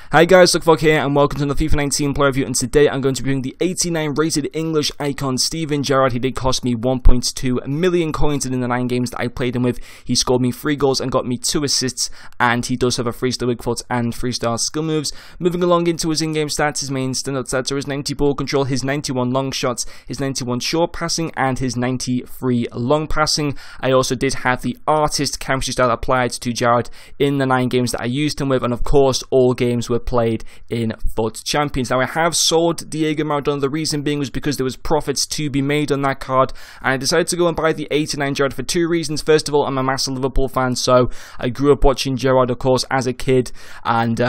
Hi guys, Luckvog here and welcome to the FIFA 19 player review, and today I'm going to be doing the 89 rated English icon Steven Gerrard. He did cost me 1.2 million coins in the 9 games that I played him with. He scored me 3 goals and got me 2 assists, and he does have a 3-star weak foot and 3-star skill moves. Moving along into his in-game stats, his main standout stats are his 90 ball control, his 91 long shots, his 91 short passing, and his 93 long passing. I also did have the artist chemistry style applied to Gerrard in the 9 games that I used him with, and of course all games were played in FUT Champions. Now I have sold Diego Maradona. The reason being was because there was profits to be made on that card, and I decided to go and buy the 89 Gerrard for 2 reasons. First of all, I'm a massive Liverpool fan, so I grew up watching Gerrard, of course, as a kid, and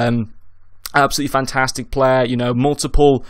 absolutely fantastic player, you know, multiple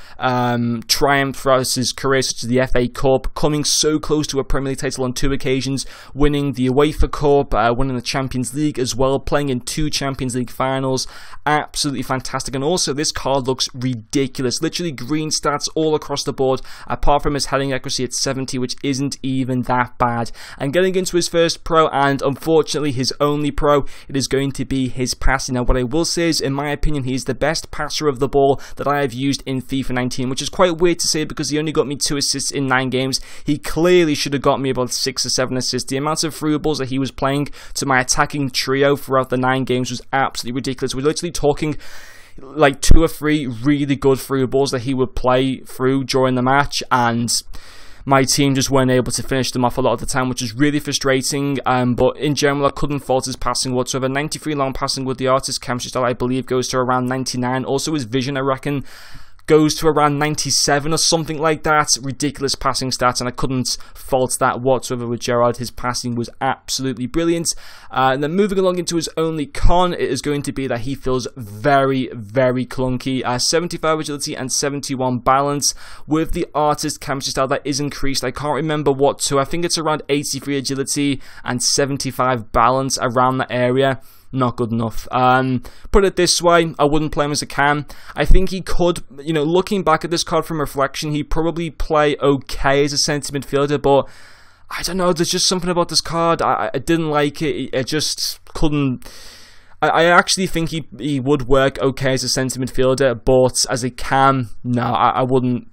triumphs throughout his career, such as the FA Cup, coming so close to a Premier League title on 2 occasions, winning the UEFA Cup, winning the Champions League as well, playing in 2 Champions League finals. Absolutely fantastic. And also this card looks ridiculous, literally green stats all across the board, apart from his heading accuracy at 70, which isn't even that bad. And getting into his first pro, and unfortunately his only pro, it is going to be his passing. Now what I will say is, in my opinion, he's the best passer of the ball that I have used in FIFA 19, which is quite weird to say because he only got me 2 assists in 9 games. He clearly should have got me about 6 or 7 assists. The amount of through balls that he was playing to my attacking trio throughout the 9 games was absolutely ridiculous. We're literally talking like 2 or 3 really good through balls that he would play through during the match, and my team just weren't able to finish them off a lot of the time, which is really frustrating. But in general, I couldn't fault his passing whatsoever. 93 long passing with the artist chemistry style, I believe, goes to around 99. Also, his vision, I reckon, goes to around 97 or something like that. Ridiculous passing stats, and I couldn't fault that whatsoever with Gerrard. His passing was absolutely brilliant. And then moving along into his only con, it is going to be that he feels very, very clunky. 75 agility and 71 balance. With the artist chemistry style, that is increased. I can't remember what to. I think it's around 83 agility and 75 balance, around that area. Not good enough. Put it this way, I wouldn't play him as a cam. I think he could, you know, looking back at this card from reflection, he'd probably play okay as a centre midfielder, but I don't know, there's just something about this card. I didn't like it. I just couldn't. I actually think he would work okay as a centre midfielder, but as a cam, no, I wouldn't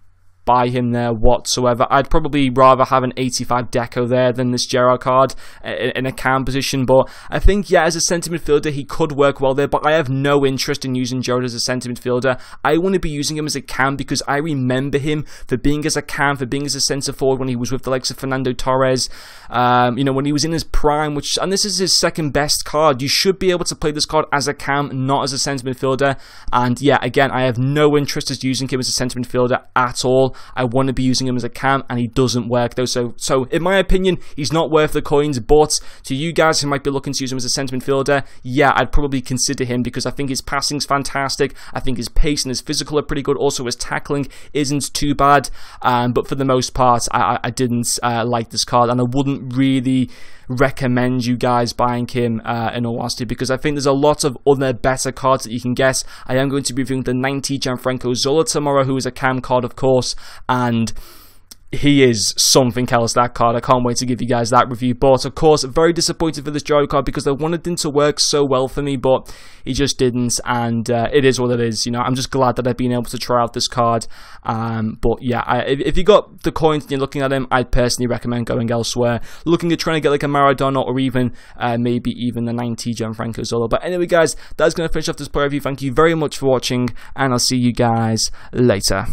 buy him there whatsoever. I'd probably rather have an 85 deco there than this Gerrard card in a cam position. But I think, yeah, as a centre midfielder, he could work well there, but I have no interest in using Gerrard as a centre midfielder. I want to be using him as a cam because I remember him for being as a cam, for being as a centre forward when he was with the likes of Fernando Torres, you know, when he was in his prime, and this is his second best card. You should be able to play this card as a cam, not as a centre midfielder. And yeah, again, I have no interest in using him as a centre midfielder at all. I want to be using him as a cam, and he doesn't work though. So in my opinion, he's not worth the coins. But to you guys who might be looking to use him as a centre midfielder, yeah, I'd probably consider him because I think his passing's fantastic. I think his pace and his physical are pretty good. Also, his tackling isn't too bad. But for the most part, I didn't like this card, and I wouldn't really recommend you guys buying him in all honesty, because I think there's a lot of other better cards that you can get. I am going to be reviewing the 90 Gianfranco Zola tomorrow, who is a cam card, of course, and he is something else, that card. I can't wait to give you guys that review. But of course, very disappointed for this Gerrard card because I wanted him to work so well for me, but he just didn't, and it is what it is. You know, I'm just glad that I've been able to try out this card. But yeah, if you got the coins and you're looking at him, I'd personally recommend going elsewhere, looking at trying to get like a Maradona or even maybe even the 90 Gianfranco Zola. But anyway, guys, that's going to finish off this player review. Thank you very much for watching, and I'll see you guys later.